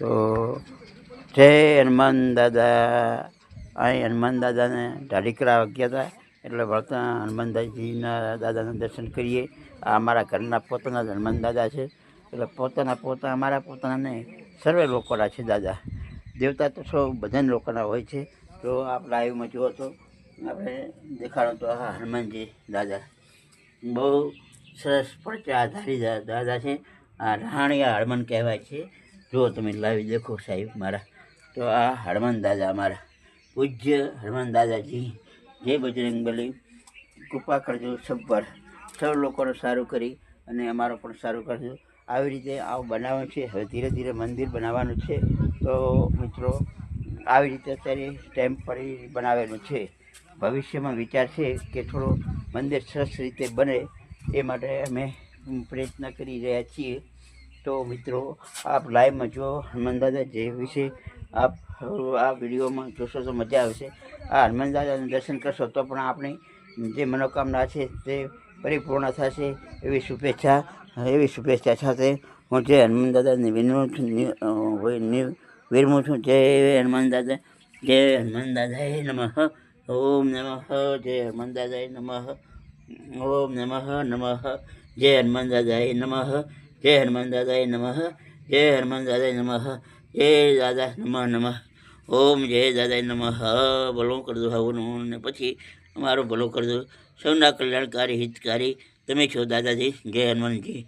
તો જય હનુમાન દાદા. અહીં હનુમાન દાદાને ઢાઢીકરા વાગ્યા હતા એટલે વળતા હનુમાનદાસજીના દાદાના દર્શન કરીએ. આ અમારા ઘરના પોતાના જ હનુમાન દાદા છે, એટલે પોતાના અમારા પોતાના નહીં, સર્વે લોકોના છે દાદા. દેવતા તો સૌ બધા લોકોના હોય છે. તો આપ લાઈવમાં જુઓ તો આપણે દેખાડો તો હા હનુમાનજી દાદા બહુ સરસ પડચા આધારી દાદા છે. આ રાણીયા હળમન કહેવાય છે. જુઓ તમે લાવી દેખો સાહેબ મારા. તો આ હળમન દાદા અમારા પૂજ્ય હનુમાન દાદાજી, જય બજરંગબલી. કૃપા કરજો સબ પર, સૌ લોકોનું સારું કરી અને અમારું પણ સારું કરજો. આવી રીતે આવું બનાવવાનું છે. હવે ધીરે ધીરે મંદિર બનાવવાનું છે. તો મિત્રો આવી રીતે અત્યારે ટેમ્પરરી બનાવેલું છે. ભવિષ્યમાં વિચાર છે કે થોડો મંદિર સરસ રીતે બને, એ માટે અમે પ્રયત્ન કરી રહ્યા છીએ. તો મિત્રો આપ લાઈવમાં જુઓ હનુમાન દાદા જે વિશે આપ આ વિડીયોમાં જોશો તો મજા આવશે. આ હનુમાન દાદાના દર્શન કરશો તો પણ આપણી જે મનોકામના છે તે પરિપૂર્ણ થશે એવી શુભેચ્છા સાથે હું જય હનુમાન દાદાને વિરમું છું. જય હનુમાન દાદા, જય હનુમાન દાદાએ નમઃ. ઓમ નમઃ, જય હનુમાન દાદાએ નમઃ. ઓમ નમઃ નમઃ, જય હનુમાન દાદાએ નમઃ. જય હનુમાન દાદાએ નમઃ. જય હનુમાન દાદાએ નમઃ. જય દાદા નમઃ નમઃ. ઓમ જય દાદાએ નમઃ. ભલું કરજો હવનું ને પછી અમારું ભલું કરજો. સૌના કલ્યાણકારી હિતકારી તમે છો દાદાજી. જય હનુમાનજી.